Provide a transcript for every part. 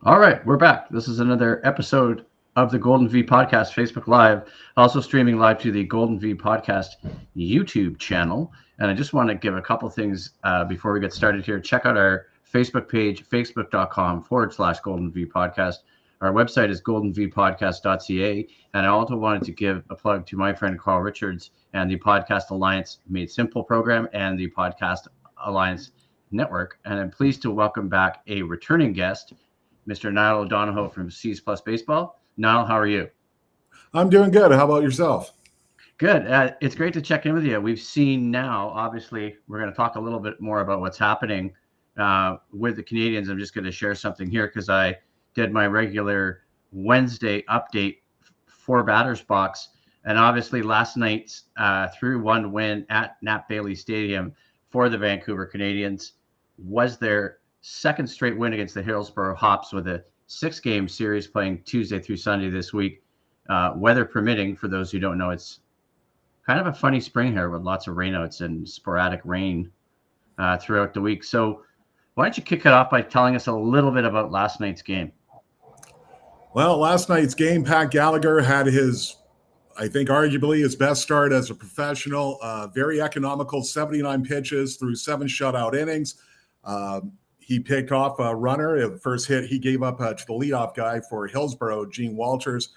All right, we're back. This is another episode of the Golden V Podcast, Facebook Live, also streaming live to the Golden V Podcast YouTube channel. And I just want to give a couple things before we get started here. Check out our Facebook page, facebook.com/Golden V Podcast. Our website is goldenvpodcast.ca. And I also wanted to give a plug to my friend Carl Richards and the Podcast Alliance Made Simple program and the Podcast Alliance Network. And I'm pleased to welcome back a returning guest, Mr. Niall O'Donohoe from CsPlusBaseball. Niall, how are you? I'm doing good. How about yourself? Good. It's great to check in with you. We've seen now, obviously, we're going to talk a little bit more about what's happening with the Canadians. I'm just going to share something here because I did my regular Wednesday update for Batters Box. And obviously, last night's 3-1 win at Nat Bailey Stadium for the Vancouver Canadians was their second straight win against the Hillsborough Hops with a 6-game series playing Tuesday through Sunday this week. Weather permitting, for those who don't know, it's kind of a funny spring here with lots of rainouts and sporadic rain throughout the week. So why don't you kick it off by telling us a little bit about last night's game? Well, last night's game, Pat Gallagher had I think arguably his best start as a professional. Very economical, 79 pitches through 7 shutout innings. He picked off a runner. The first hit he gave up to the leadoff guy for Hillsborough, Gene Walters,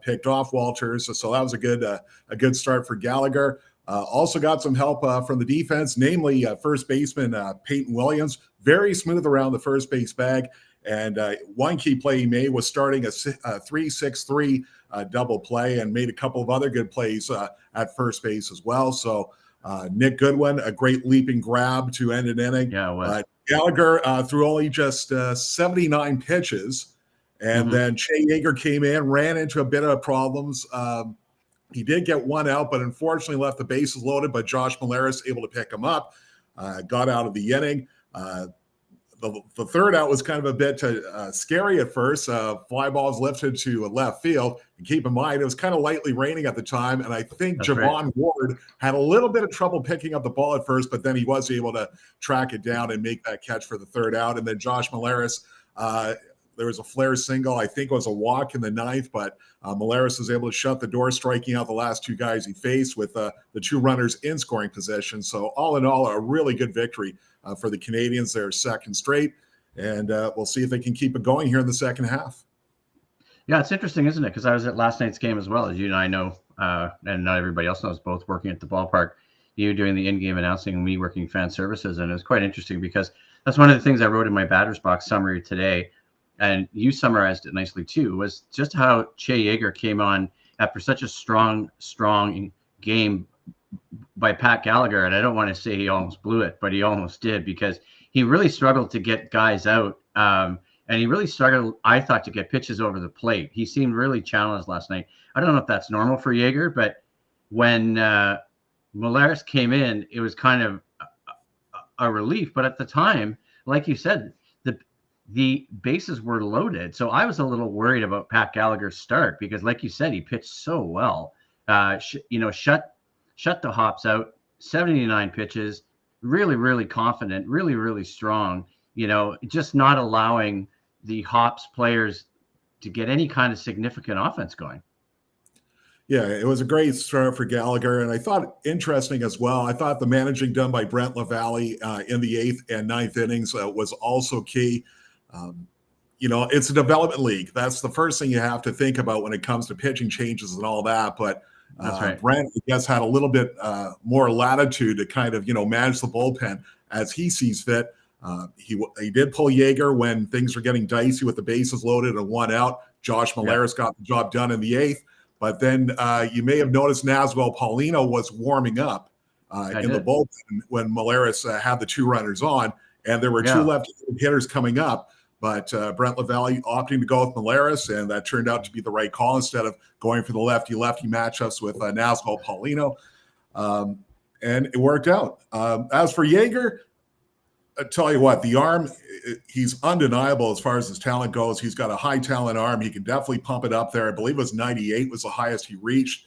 picked off Walters. So that was a good start for Gallagher. Also got some help from the defense, namely first baseman Peyton Williams. Very smooth around the first base bag. And one key play he made was starting a 3-6-3 double play and made a couple of other good plays at first base as well. So Nick Goodwin, a great leaping grab to end an inning. Yeah, it was. Gallagher threw only just 79 pitches, and then Che Yeager came in, ran into a bit of problems. He did get one out, but unfortunately left the bases loaded, but Josh Molaris able to pick him up, got out of the inning. The third out was kind of a bit scary at first. Fly balls lifted to left field. And keep in mind, it was kind of lightly raining at the time, and I think Javon Ward had a little bit of trouble picking up the ball at first, but then he was able to track it down and make that catch for the third out. And then Josh Molaris, there was a flare single. I think it was a walk in the ninth, but Molaris was able to shut the door, striking out the last 2 guys he faced with the 2 runners in scoring position. So all in all, a really good victory for the Canadians, their second straight. And we'll see if they can keep it going here in the second half. Yeah, it's interesting, isn't it? Because I was at last night's game as well, as you and I know, and not everybody else knows, both working at the ballpark, you doing the in-game announcing and me working fan services. And it was quite interesting because that's one of the things I wrote in my Batters Box summary today, and you summarized it nicely too, was just how Che Yeager came on after such a strong game by Pat Gallagher. And I don't want to say he almost blew it, but he almost did, because he really struggled to get guys out. And he really struggled, I thought, to get pitches over the plate. He seemed really challenged last night. I don't know if that's normal for Yeager, but when Molaris came in, it was kind of a relief. But at the time, like you said, the bases were loaded. So I was a little worried about Pat Gallagher's start because, like you said, he pitched so well. Shut the Hops out, 79 pitches, really, really confident, really, really strong, just not allowing the Hops players to get any kind of significant offense going. Yeah, it was a great start for Gallagher. And I thought interesting as well, I thought the managing done by Brent LaValle in the 8th and 9th innings was also key. It's a development league. That's the first thing you have to think about when it comes to pitching changes and all that. But That's right. Brent, I guess, had a little bit more latitude to kind of, manage the bullpen as he sees fit. He did pull Yeager when things were getting dicey with the bases loaded and 1 out. Josh Molaris got the job done in the 8th. But then you may have noticed Naswell Paulino was warming up in the bullpen when Molaris had the 2 runners on, and there were 2 left-handed hitters coming up. But Brent LaValle opting to go with Molaris, and that turned out to be the right call instead of going for the lefty-lefty matchups with Naswell Paulino. And it worked out. As for Yeager, I tell you what, the arm, he's undeniable as far as his talent goes. He's got a high talent arm. He can definitely pump it up there. I believe it was 98 was the highest he reached.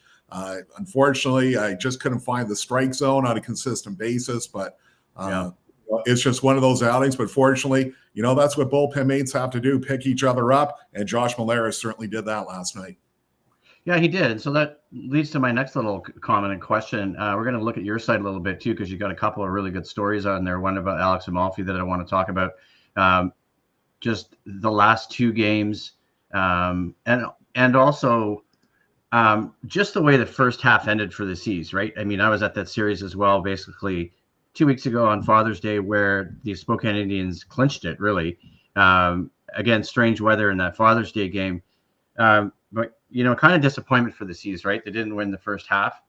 Unfortunately, I just couldn't find the strike zone on a consistent basis. But It's just one of those outings, but fortunately, that's what bullpen mates have to do, pick each other up, and Josh Malaris certainly did that last night. Yeah, he did. So that leads to my next little comment and question. We're going to look at your side a little bit too, because you got a couple of really good stories on there. One about Alex Amalfi that I want to talk about. Just the last two games, and also just the way the first half ended for the C's, right? I mean, I was at that series as well, basically 2 weeks ago on Father's Day, where the Spokane Indians clinched it, really. Again, strange weather in that Father's Day game. But, kind of disappointment for the C's, right? They didn't win the first half,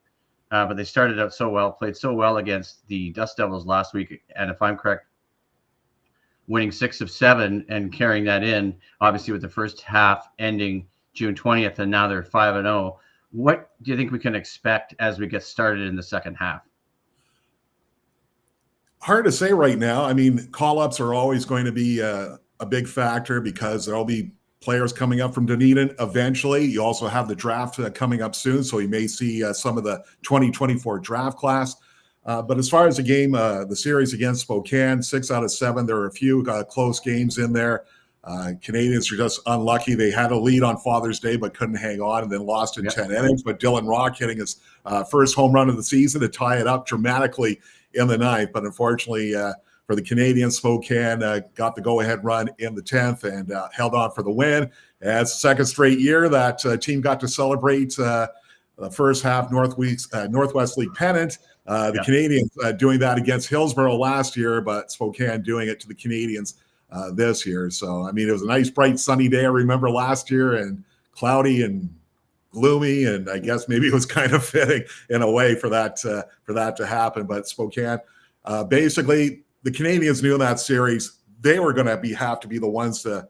but they started out so well, played so well against the Dust Devils last week. And if I'm correct, winning 6 of 7 and carrying that in, obviously with the first half ending June 20th, and now they're 5-0. What do you think we can expect as we get started in the second half? Hard to say right now. I mean, call-ups are always going to be a big factor because there'll be players coming up from Dunedin eventually. You also have the draft coming up soon, so you may see some of the 2024 draft class. But as far as the game, the series against Spokane, 6 out of 7, there were a few close games in there. Canadians are just unlucky. They had a lead on Father's Day, but couldn't hang on and then lost in 10 innings. But Dylan Rock hitting his first home run of the season to tie it up dramatically in the ninth. But unfortunately for the Canadians, Spokane got the go-ahead run in the 10th and held on for the win. And it's the second straight year that team got to celebrate the first half Northwest League pennant. The Canadians doing that against Hillsborough last year, but Spokane doing it to the Canadians this year. So, I mean, it was a nice, bright, sunny day. I remember last year, and cloudy and gloomy, and I guess maybe it was kind of fitting in a way for that to happen. But Spokane, basically, the Canadians knew in that series they were going to have to be the ones to,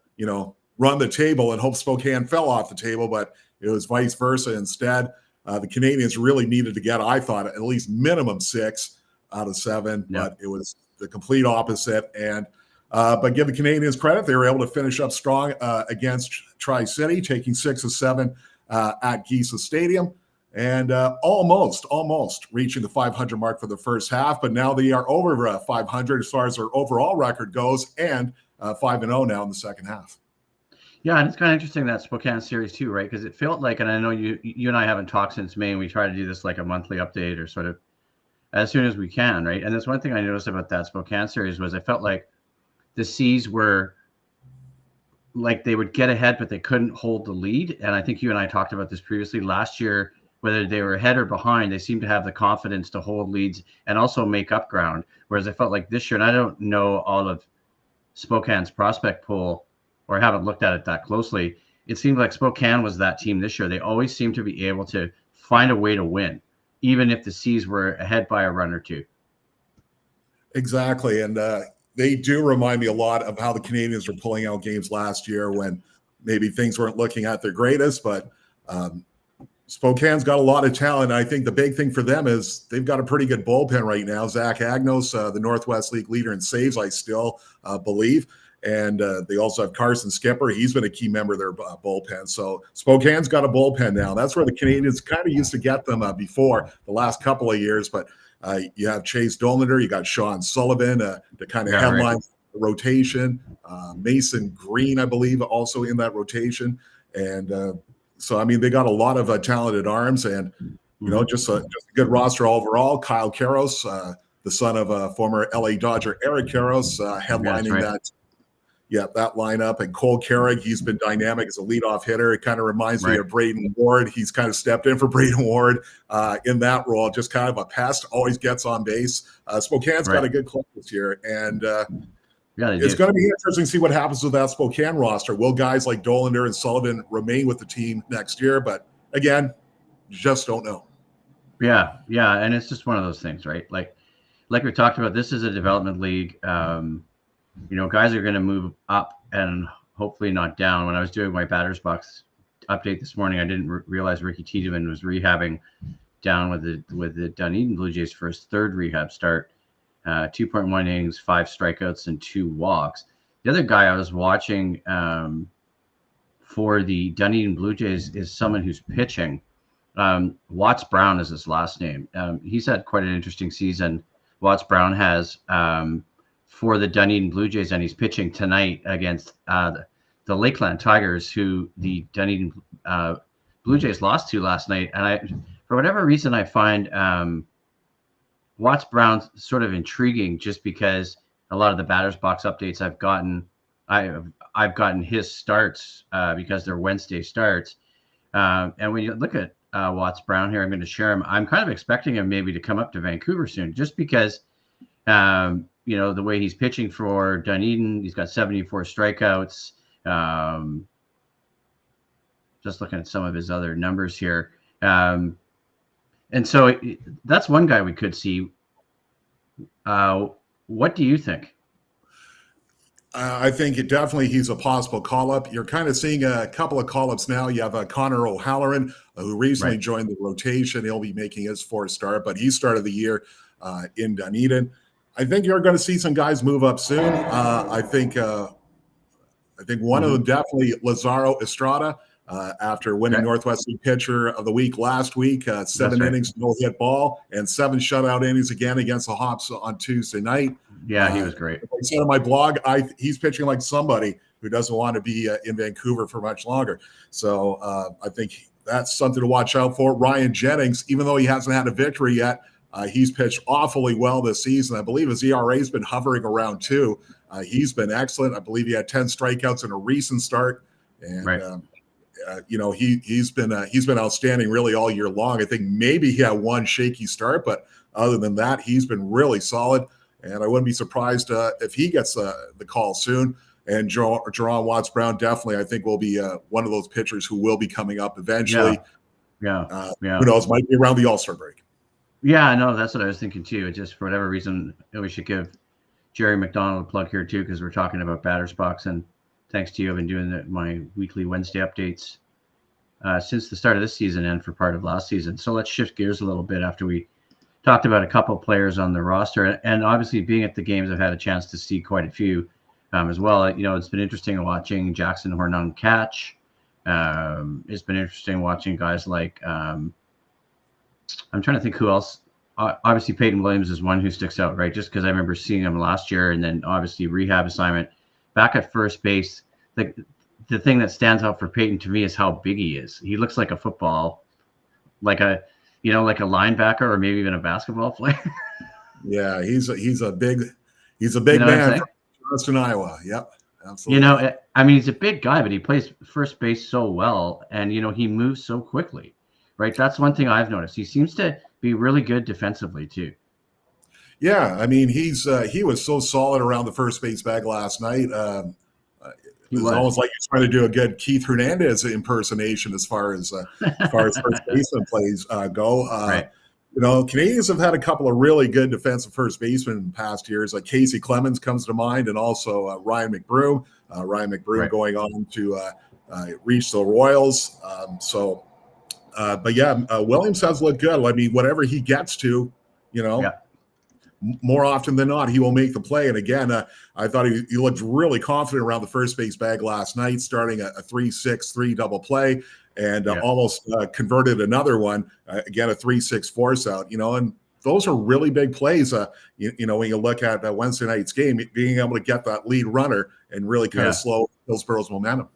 run the table and hope Spokane fell off the table, but it was vice versa instead. The Canadians really needed to get, I thought, at least minimum 6 out of 7, but it was the complete opposite. And but give the Canadians credit, they were able to finish up strong against Tri-City, taking 6 of 7 at Giesa Stadium, and almost reaching the 500 mark for the first half. But now they are over 500 as far as their overall record goes, and 5-0 now in the second half. Yeah, and it's kind of interesting, that Spokane series too, right? Because it felt like, and I know you and I haven't talked since May, and we try to do this like a monthly update or sort of as soon as we can, right? And that's one thing I noticed about that Spokane series was I felt like the C's were like they would get ahead, but they couldn't hold the lead. And I think you and I talked about this previously last year, whether they were ahead or behind, they seemed to have the confidence to hold leads and also make up ground. Whereas I felt like this year, and I don't know all of Spokane's prospect pool, or haven't looked at it that closely, it seemed like Spokane was that team this year. They always seemed to be able to find a way to win, even if the C's were ahead by a run or two. Exactly. And they do remind me a lot of how the Canadians were pulling out games last year when maybe things weren't looking at their greatest, but Spokane's got a lot of talent. I think the big thing for them is they've got a pretty good bullpen right now. Zach Agnos, the Northwest League leader in saves, I still believe. And they also have Carson Skipper. He's been a key member of their bullpen. So Spokane's got a bullpen now. That's where the Canadians kind of used to get them before the last couple of years. But you have Chase Dolander, you got Sean Sullivan to kind of headline the rotation. Mason Green, I believe, also in that rotation. And so, I mean, they got a lot of talented arms and, just a good roster overall. Kyle Karros, the son of former LA Dodger Eric Karros, headlining that lineup. And Cole Carrick, he's been dynamic as a leadoff hitter. It kind of reminds me of Braden Ward. He's kind of stepped in for Braden Ward in that role, just kind of a pest, always gets on base. Spokane's got a good club this year. And it's going to be interesting to see what happens with that Spokane roster. Will guys like Dolander and Sullivan remain with the team next year? But again, just don't know. Yeah. And it's just one of those things, right? Like we talked about, this is a development league. Guys are going to move up and hopefully not down. When I was doing my batter's box update this morning, I didn't realize Ricky Tiedemann was rehabbing down with the Dunedin Blue Jays for his third rehab start. 2.1 innings, 5 strikeouts, and 2 walks. The other guy I was watching for the Dunedin Blue Jays is someone who's pitching. Watts Brown is his last name. He's had quite an interesting season. Watts Brown has for the Dunedin Blue Jays, and he's pitching tonight against the Lakeland Tigers, who the Dunedin Blue Jays lost to last night. And for whatever reason, I find Watts Brown sort of intriguing, just because a lot of the batter's box updates I've gotten his starts because they're Wednesday starts. And when you look at Watts Brown here, I'm going to share him. I'm kind of expecting him maybe to come up to Vancouver soon, just because the way he's pitching for Dunedin. He's got 74 strikeouts. Just looking at some of his other numbers here. And so that's one guy we could see. What do you think? I think he's a possible call-up. You're kind of seeing a couple of call-ups now. You have Connor O'Halloran, who recently joined the rotation. He'll be making his fourth start, but he started the year in Dunedin. I think you're going to see some guys move up soon. I think one of them definitely Lazaro Estrada, after winning Northwest League Pitcher of the Week last week, 7 innings, no hit ball, and 7 shutout innings again against the Hops on Tuesday night. Yeah, he was great. Like I said on my blog, he's pitching like somebody who doesn't want to be in Vancouver for much longer. So I think that's something to watch out for. Ryan Jennings, even though he hasn't had a victory yet, he's pitched awfully well this season. I believe his ERA has been hovering around 2. He's been excellent. I believe he had 10 strikeouts in a recent start, and he's been outstanding really all year long. I think maybe he had one shaky start, but other than that, he's been really solid. And I wouldn't be surprised if he gets the call soon. And Jerron Watts Brown definitely, I think, will be one of those pitchers who will be coming up eventually. Yeah. Who knows? Might be around the All-Star break. Yeah, no, that's what I was thinking too. Just for whatever reason, we should give Jerry McDonald a plug here too, because we're talking about batter's box. And thanks to you, I've been doing my weekly Wednesday updates since the start of this season and for part of last season. So let's shift gears a little bit after we talked about a couple of players on the roster. And obviously, being at the games, I've had a chance to see quite a few as well. It's been interesting watching Jackson Hornung catch. It's been interesting watching guys like I'm trying to think who else. Obviously, Peyton Williams is one who sticks out, right? Just because I remember seeing him last year, and then obviously rehab assignment back at first base. The thing that stands out for Peyton to me is how big he is. He looks like a football, like a linebacker or maybe even a basketball player. Yeah, he's a big man from Charleston, Iowa. Yep, absolutely. He's a big guy, but he plays first base so well, and he moves so quickly, right? That's one thing I've noticed. He seems to be really good defensively too. Yeah, he was so solid around the first base bag last night. It was almost like he's trying to do a good Keith Hernandez impersonation as far as first baseman plays go. Right. Canadians have had a couple of really good defensive first basemen in past years. Like Casey Clemens comes to mind, and also Ryan McBroom. Going on to reach the Royals. Williams has looked good. I mean, whatever he gets to, more often than not, he will make the play. And again, I thought he looked really confident around the first base bag last night, starting a 3-6-3 double play, and almost converted another one, again, a 3-6 force out, and those are really big plays. When you look at Wednesday night's game, being able to get that lead runner and really kind of slow Hillsborough's momentum.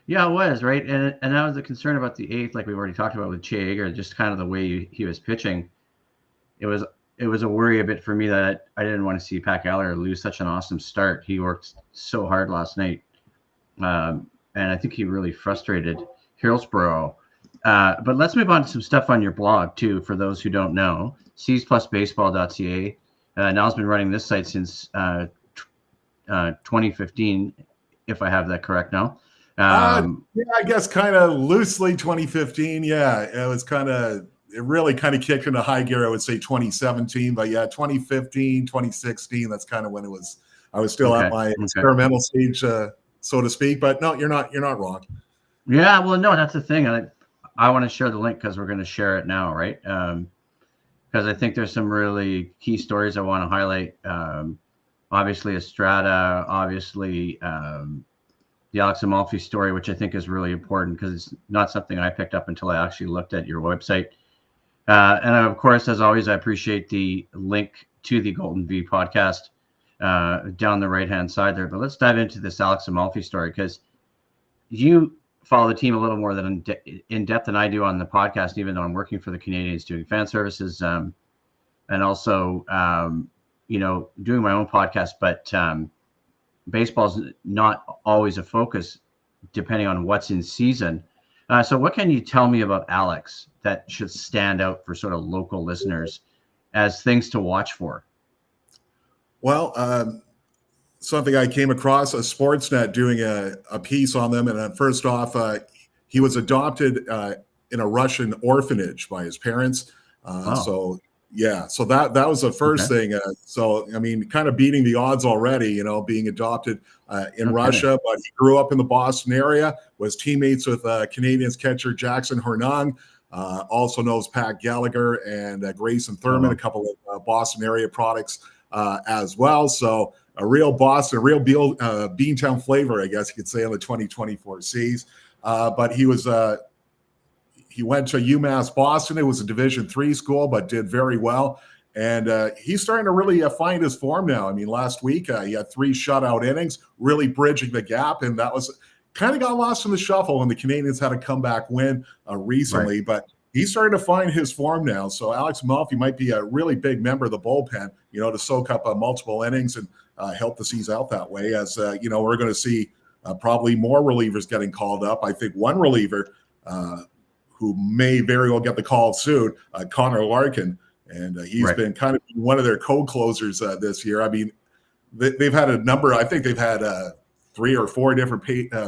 Yeah, it was, right. And that was the concern about the 8th, like we've already talked about with Che Yeager, just kind of the way he was pitching. It was a worry a bit for me that I didn't want to see Pat Gallagher lose such an awesome start. He worked so hard last night. And I think he really frustrated Hillsborough. But let's move on to some stuff on your blog, too, for those who don't know. CsPlusBaseball.ca. Niall's been running this site since 2015, if I have that correct now. I guess kind of loosely 2015. Yeah, it really kind of kicked into high gear, I would say 2017. But yeah, 2015, 2016, that's kind of when I was still at my experimental stage, so to speak. But no, you're not wrong. Yeah, well, no, that's the thing. I want to share the link because we're going to share it now, right? Because I think there's some really key stories I want to highlight. Obviously, Estrada, obviously the Alex Amalfi story, which I think is really important because it's not something I picked up until I actually looked at your website. And of course, as always, I appreciate the link to the Golden V podcast down the right-hand side there. But let's dive into this Alex Amalfi story, because you follow the team a little more than in depth than I do on the podcast, even though I'm working for the Canadians doing fan services, and also, doing my own podcast. But baseball's not always a focus depending on what's in season. So what can you tell me about Alex that should stand out for sort of local listeners as things to watch for? Well, something I came across, a Sportsnet doing a piece on them. And first off, he was adopted in a Russian orphanage by his parents. So that was the first thing. So, I mean, kind of beating the odds already, being adopted in Russia, but he grew up in the Boston area, was teammates with Canadians catcher Jackson Hornung, also knows Pat Gallagher and Grayson Thurman, a couple of Boston area products as well. So a real Boston, a real Beantown flavor, I guess you could say, on the 2024 Cs. But he went to UMass Boston. It was a Division III school, but did very well. And he's starting to really find his form now. I mean, last week he had 3 shutout innings, really bridging the gap. And that was kind of got lost in the shuffle when the Canadians had a comeback win recently. Right. But he's starting to find his form now. So Alex Amalfi might be a really big member of the bullpen, to soak up multiple innings and help the C's out that way. As, we're going to see probably more relievers getting called up. I think one reliever who may very well get the call soon, Connor Larkin. And he's been kind of one of their co-closers this year. I mean, they've had a number. I think they've had 3 or 4 different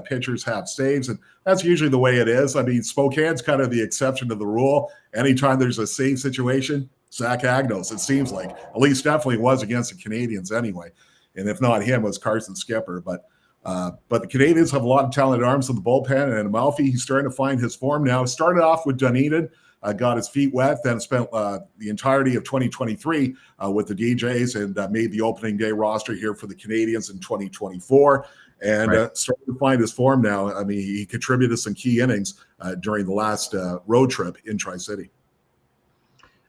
pitchers have saves, and that's usually the way it is. I mean, Spokane's kind of the exception to the rule. Anytime there's a save situation, Zach Agnos, it seems like. At least definitely was against the Canadians anyway. And if not him, it was Carson Skipper. But the Canadians have a lot of talented arms in the bullpen, and Amalfi, he's starting to find his form now. Started off with Dunedin, got his feet wet, then spent the entirety of 2023 with the DJs and made the opening day roster here for the Canadians in 2024. And starting to find his form now. I mean, he contributed some key innings during the last road trip in Tri-City.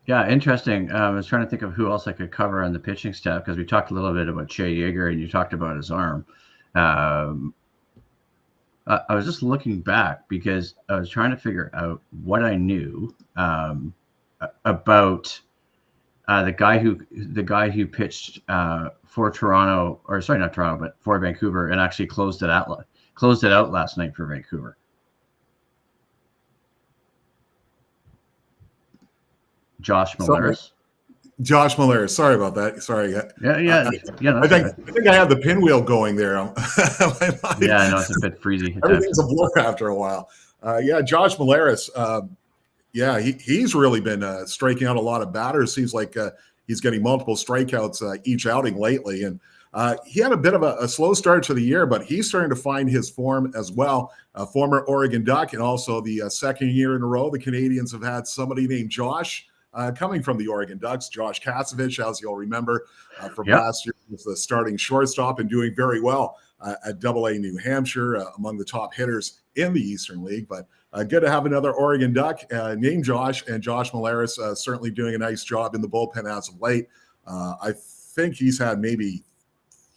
Yeah, interesting. I was trying to think of who else I could cover on the pitching staff, because we talked a little bit about Che Yeager and you talked about his arm. I was just looking back because I was trying to figure out what I knew about the guy who pitched for Toronto, or sorry, not Toronto, but for Vancouver, and actually closed it out last night for Vancouver. Josh Milleris. Josh Milleris. Sorry about that. Sorry. Yeah. I think I have the pinwheel going there. Yeah, I know it's a bit freezy. Everything's a blur after a while. Josh Milleris. He's really been striking out a lot of batters. Seems like he's getting multiple strikeouts each outing lately. And he had a bit of a slow start to the year, but he's starting to find his form as well. Former Oregon Duck, and also the second year in a row, the Canadians have had somebody named Josh coming from the Oregon Ducks. Josh Kasevich, as you'll remember from last year, was the starting shortstop and doing very well at AA New Hampshire, among the top hitters in the Eastern League. But good to have another Oregon Duck named Josh, and Josh Milleris certainly doing a nice job in the bullpen as of late. I think he's had maybe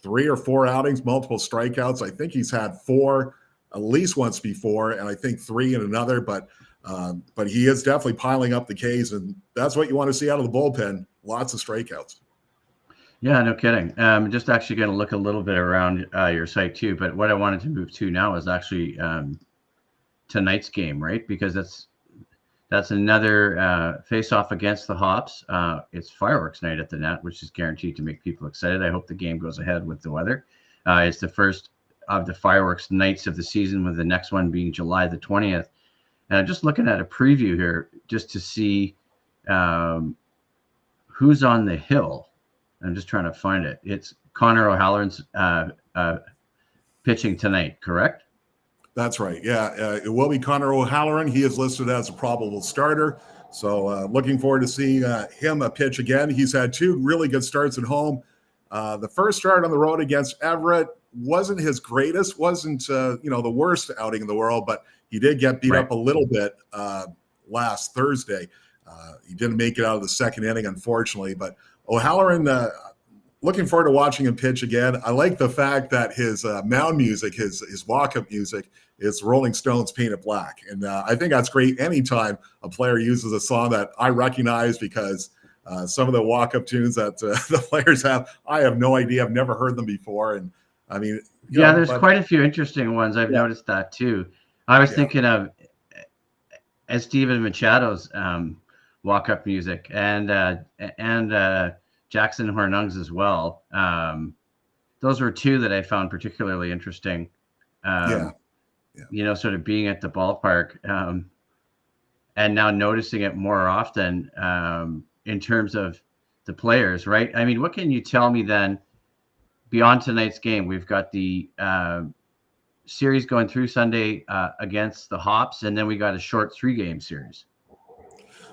3 or 4 outings, multiple strikeouts. I think he's had 4 at least once before, and I think 3 in another. But he is definitely piling up the Ks, and that's what you want to see out of the bullpen. Lots of strikeouts. Yeah, no kidding. Just actually going to look a little bit around your site too. But what I wanted to move to now is actually tonight's game, right? Because that's another face-off against the Hops. It's fireworks night at the Net, which is guaranteed to make people excited. I hope the game goes ahead with the weather. It's the first of the fireworks nights of the season, with the next one being July the 20th. And I'm just looking at a preview here just to see who's on the hill. I'm just trying to find it. It's Connor O'Halloran's pitching tonight, correct? That's right. Yeah, it will be Connor O'Halloran. He is listed as a probable starter. So looking forward to seeing him pitch again. He's had 2 really good starts at home. The first start on the road against Everett wasn't his greatest, wasn't the worst outing in the world, but he did get beat up a little bit last Thursday. He didn't make it out of the second inning, unfortunately. But O'Halloran, looking forward to watching him pitch again. I like the fact that his mound music, his walk-up music, is Rolling Stones' "Paint It Black," and I think that's great. Anytime a player uses a song that I recognize, because some of the walk-up tunes that the players have, I have no idea. I've never heard them before, and I mean, there's quite a few interesting ones. I've noticed that too. I was thinking of Esteban Machado's walk-up music, and Jackson Hornung's as well. Those were two that I found particularly interesting. Sort of being at the ballpark and now noticing it more often in terms of the players, right? I mean, what can you tell me then beyond tonight's game? We've got the series going through Sunday against the Hops, and then we got a short 3-game series.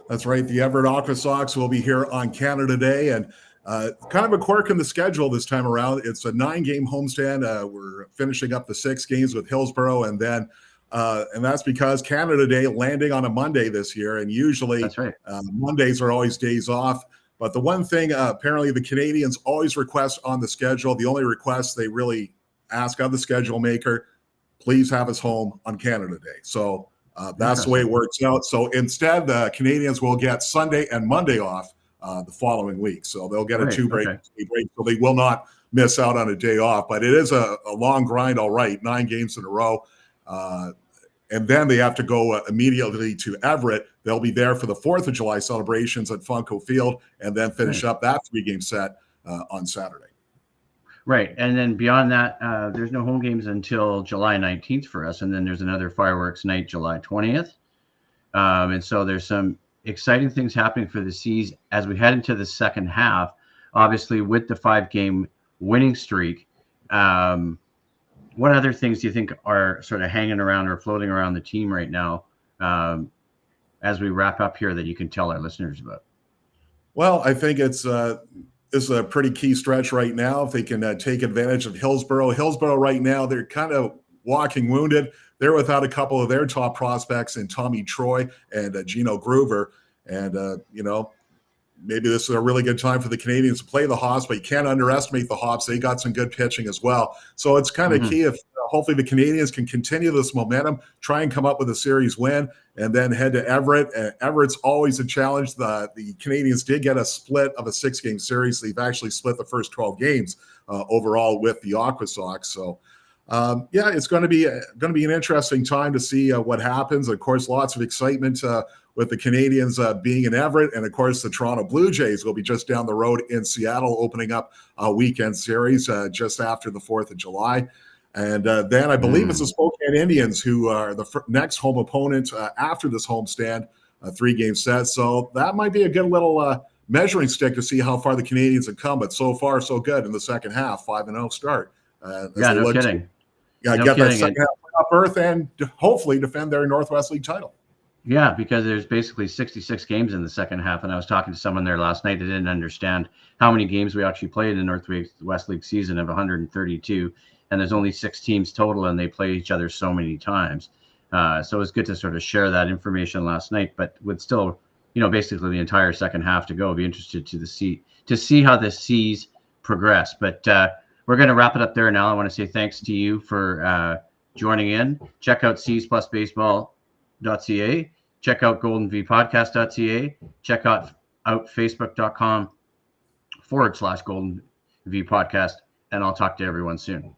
That's right. The Everett Aqua Sox will be here on Canada Day, and kind of a quirk in the schedule this time around. It's a 9-game homestand. We're finishing up the 6 games with Hillsborough, and then and that's because Canada Day landing on a Monday this year, and usually that's right. Mondays are always days off. But the one thing apparently the Canadians always request on the schedule, the only request they really ask of the schedule maker, please have us home on Canada Day. So that's the way it works out. So instead, the Canadians will get Sunday and Monday off the following week. So they'll get a 2-break break, so they will not miss out on a day off. But it is a long grind, all right, 9 games in a row. And then they have to go immediately to Everett. They'll be there for the 4th of July celebrations at Funko Field, and then finish up that 3-game set on Saturday. Right. And then beyond that, there's no home games until July 19th for us. And then there's another fireworks night, July 20th. And so there's some exciting things happening for the C's as we head into the second half, obviously with the 5-game winning streak. What other things do you think are sort of hanging around or floating around the team right now as we wrap up here that you can tell our listeners about? Well, I think it's this is a pretty key stretch right now. If they can take advantage of Hillsborough. Hillsborough right now, they're kind of walking wounded. They're without a couple of their top prospects in Tommy Troy and Gino Groover. And, maybe this is a really good time for the Canadians to play the Hops, but you can't underestimate the Hops. They got some good pitching as well. So it's kind of key if hopefully the Canadians can continue this momentum, try and come up with a series win, and then head to Everett. Everett's always a challenge. The Canadians did get a split of a 6-game series. They've actually split the first 12 games overall with the Aqua Sox. So, it's going to be an interesting time to see what happens. Of course, lots of excitement with the Canadians being in Everett, and of course, the Toronto Blue Jays will be just down the road in Seattle, opening up a weekend series just after the 4th of July. And then I believe it's the Spokane Indians who are the next home opponent after this homestand, a 3-game set. So that might be a good little measuring stick to see how far the Canadians have come. But so far, so good in the second half, 5-0 start. No kidding. Get that second half playoff berth and hopefully defend their Northwest League title. Yeah, because there's basically 66 games in the second half, and I was talking to someone there last night that didn't understand how many games we actually played in the Northwest League season of 132, and there's only 6 teams total, and they play each other so many times. So it's good to sort of share that information last night, but with still, basically the entire second half to go. I'll be interested to see how the C's progress. But we're going to wrap it up there now. I want to say thanks to you for joining in. Check out CsPlusBaseball.ca. Check out GoldenVPodcast.ca. Check out Facebook.com/GoldenVPodcast. And I'll talk to everyone soon.